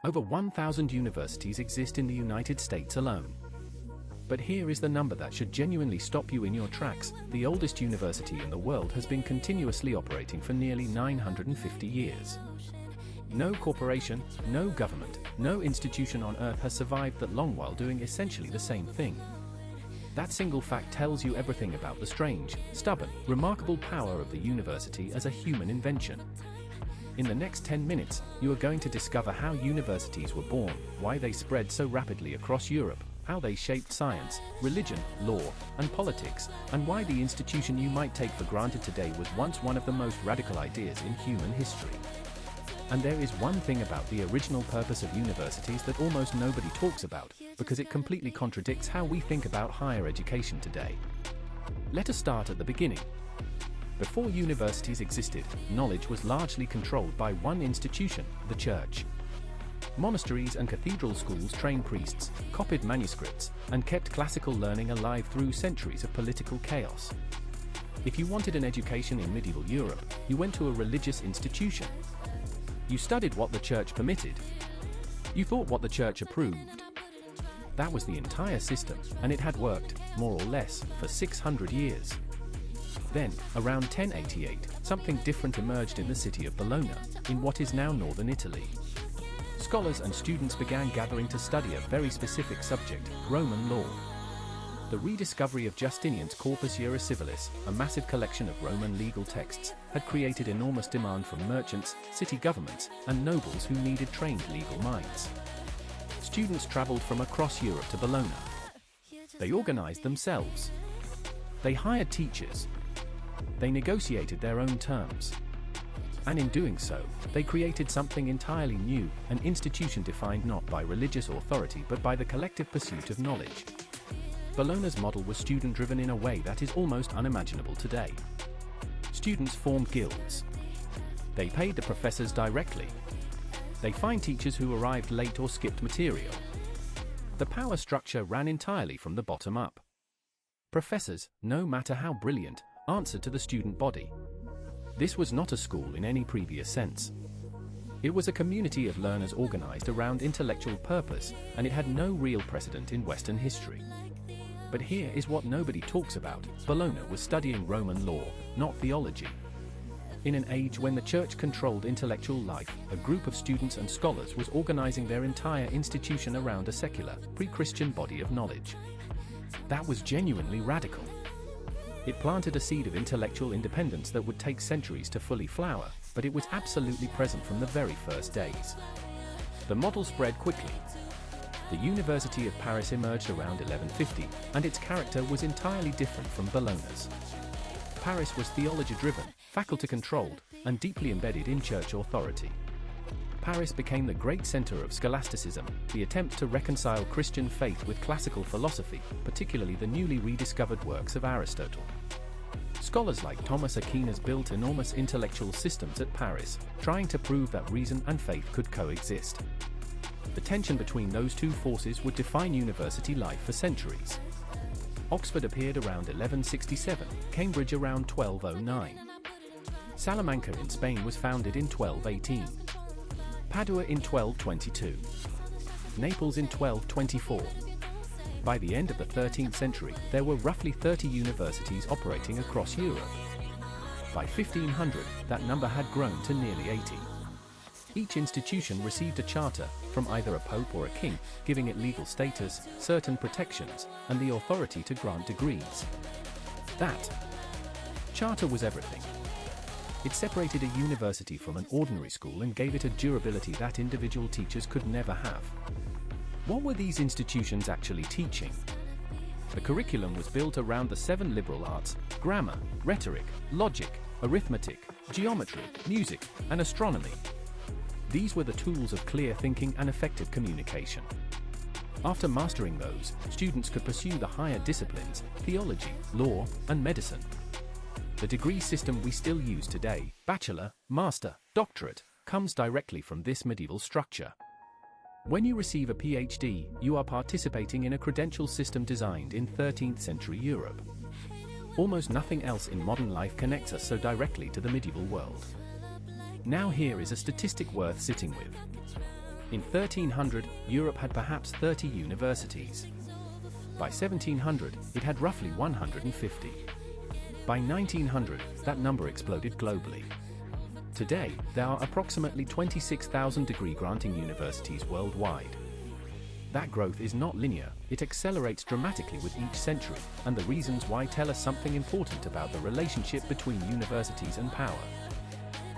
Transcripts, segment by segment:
Over 1,000 universities exist in the United States alone. But here is the number that should genuinely stop you in your tracks. The oldest university in the world has been continuously operating for nearly 950 years. No corporation, no government, no institution on earth has survived that long while doing essentially the same thing. That single fact tells you everything about the strange, stubborn, remarkable power of the university as a human invention. In the next 10 minutes, you are going to discover how universities were born, why they spread so rapidly across Europe, how they shaped science, religion, law, and politics, and why the institution you might take for granted today was once one of the most radical ideas in human history. And there is one thing about the original purpose of universities that almost nobody talks about, because it completely contradicts how we think about higher education today. Let us start at the beginning. Before universities existed, knowledge was largely controlled by one institution, the church. Monasteries and cathedral schools trained priests, copied manuscripts, and kept classical learning alive through centuries of political chaos. If you wanted an education in medieval Europe, you went to a religious institution. You studied what the church permitted. You thought what the church approved. That was the entire system, and it had worked, more or less, for 600 years. Then, around 1088, something different emerged in the city of Bologna, in what is now northern Italy. Scholars and students began gathering to study a very specific subject, Roman law. The rediscovery of Justinian's Corpus Juris Civilis, a massive collection of Roman legal texts, had created enormous demand from merchants, city governments, and nobles who needed trained legal minds. Students traveled from across Europe to Bologna. They organized themselves. They hired teachers. They negotiated their own terms. And in doing so, they created something entirely new, an institution defined not by religious authority but by the collective pursuit of knowledge. Bologna's model was student-driven in a way that is almost unimaginable today. Students formed guilds. They paid the professors directly. They fined teachers who arrived late or skipped material. The power structure ran entirely from the bottom up. Professors, no matter how brilliant, answered to the student body. This was not a school in any previous sense. It was a community of learners organized around intellectual purpose, and it had no real precedent in Western history. But here is what nobody talks about. Bologna was studying Roman law, not theology. In an age when the church controlled intellectual life, a group of students and scholars was organizing their entire institution around a secular, pre-Christian body of knowledge. That was genuinely radical. It planted a seed of intellectual independence that would take centuries to fully flower, but it was absolutely present from the very first days. The model spread quickly. The University of Paris emerged around 1150, and its character was entirely different from Bologna's. Paris was theology-driven, faculty-controlled, and deeply embedded in church authority. Paris became the great center of scholasticism, the attempt to reconcile Christian faith with classical philosophy, particularly the newly rediscovered works of Aristotle. Scholars like Thomas Aquinas built enormous intellectual systems at Paris, trying to prove that reason and faith could coexist. The tension between those two forces would define university life for centuries. Oxford appeared around 1167, Cambridge around 1209. Salamanca in Spain was founded in 1218. Padua in 1222. Naples in 1224. By the end of the 13th century, there were roughly 30 universities operating across Europe. By 1500, that number had grown to nearly 80. Each institution received a charter, from either a pope or a king, giving it legal status, certain protections, and the authority to grant degrees. That charter was everything. It separated a university from an ordinary school and gave it a durability that individual teachers could never have. What were these institutions actually teaching? The curriculum was built around the 7 liberal arts: grammar, rhetoric, logic, arithmetic, geometry, music, and astronomy. These were the tools of clear thinking and effective communication. After mastering those, students could pursue the higher disciplines, theology, law, and medicine. The degree system we still use today, bachelor, master, doctorate, comes directly from this medieval structure. When you receive a PhD, you are participating in a credential system designed in 13th century Europe. Almost nothing else in modern life connects us so directly to the medieval world. Now here is a statistic worth sitting with. In 1300, Europe had perhaps 30 universities. By 1700, it had roughly 150. By 1900, that number exploded globally. Today, there are approximately 26,000 degree-granting universities worldwide. That growth is not linear, it accelerates dramatically with each century, and the reasons why tell us something important about the relationship between universities and power.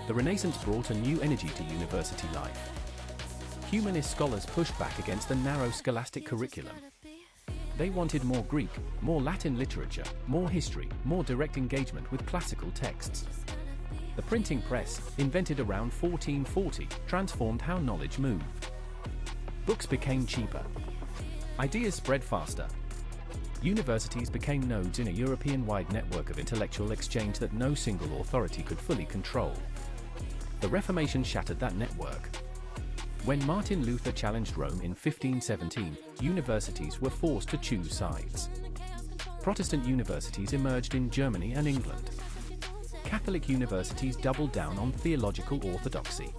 The Renaissance brought a new energy to university life. Humanist scholars pushed back against the narrow scholastic curriculum. They wanted more Greek, more Latin literature, more history, more direct engagement with classical texts. The printing press, invented around 1440, transformed how knowledge moved. Books became cheaper. Ideas spread faster. Universities became nodes in a European-wide network of intellectual exchange that no single authority could fully control. The Reformation shattered that network. When Martin Luther challenged Rome in 1517, universities were forced to choose sides. Protestant universities emerged in Germany and England. Catholic universities doubled down on theological orthodoxy.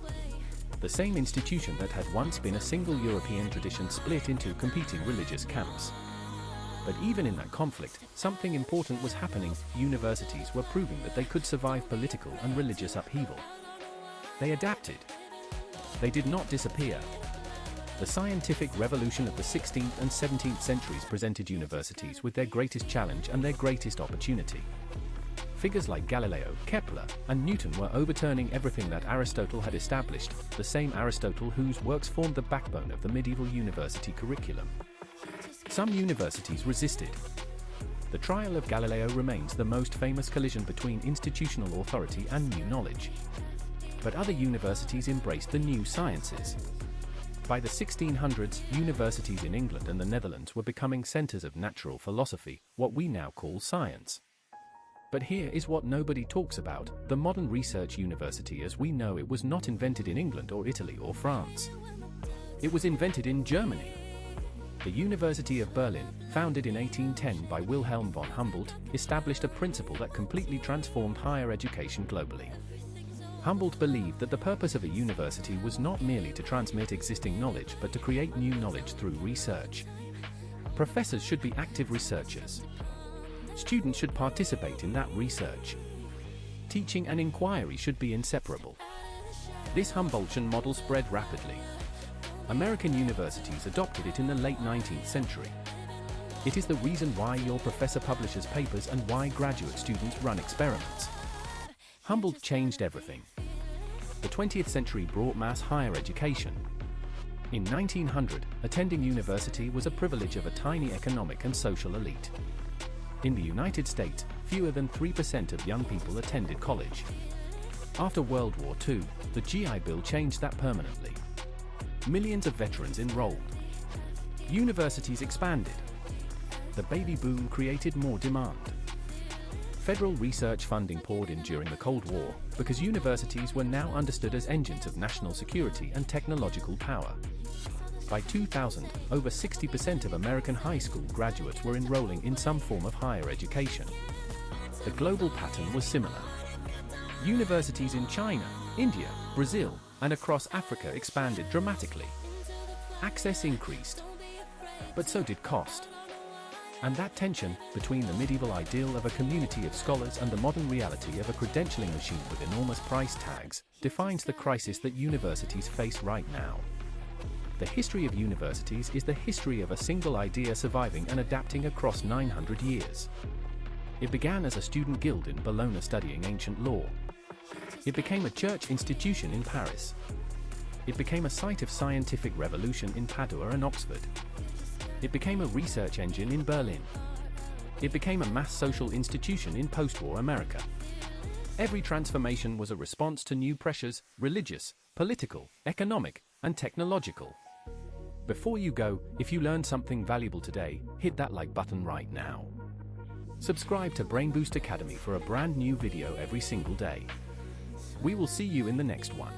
The same institution that had once been a single European tradition split into competing religious camps. But even in that conflict, something important was happening. Universities were proving that they could survive political and religious upheaval. They adapted. They did not disappear. The scientific revolution of the 16th and 17th centuries presented universities with their greatest challenge and their greatest opportunity. Figures like Galileo, Kepler, and Newton were overturning everything that Aristotle had established, the same Aristotle whose works formed the backbone of the medieval university curriculum. Some universities resisted. The trial of Galileo remains the most famous collision between institutional authority and new knowledge. But other universities embraced the new sciences. By the 1600s, universities in England and the Netherlands were becoming centers of natural philosophy, what we now call science. But here is what nobody talks about: the modern research university as we know it was not invented in England or Italy or France. It was invented in Germany. The University of Berlin, founded in 1810 by Wilhelm von Humboldt, established a principle that completely transformed higher education globally. Humboldt believed that the purpose of a university was not merely to transmit existing knowledge but to create new knowledge through research. Professors should be active researchers. Students should participate in that research. Teaching and inquiry should be inseparable. This Humboldtian model spread rapidly. American universities adopted it in the late 19th century. It is the reason why your professor publishes papers and why graduate students run experiments. Humboldt changed everything. The 20th century brought mass higher education. In 1900, attending university was a privilege of a tiny economic and social elite. In the United States, fewer than 3% of young people attended college. After World War II, the GI Bill changed that permanently. Millions of veterans enrolled. Universities expanded. The baby boom created more demand. Federal research funding poured in during the Cold War, because universities were now understood as engines of national security and technological power. By 2000, over 60% of American high school graduates were enrolling in some form of higher education. The global pattern was similar. Universities in China, India, Brazil, and across Africa expanded dramatically. Access increased, but so did cost. And that tension between the medieval ideal of a community of scholars and the modern reality of a credentialing machine with enormous price tags defines the crisis that universities face right now. The history of universities is the history of a single idea surviving and adapting across 900 years. It began as a student guild in Bologna studying ancient law. It became a church institution in Paris. It became a site of scientific revolution in Padua and Oxford. It became a research engine in Berlin. It became a mass social institution in post-war America. Every transformation was a response to new pressures, religious, political, economic, and technological. Before you go, if you learned something valuable today, hit that like button right now. Subscribe to Brain Boost Academy for a brand new video every single day. We will see you in the next one.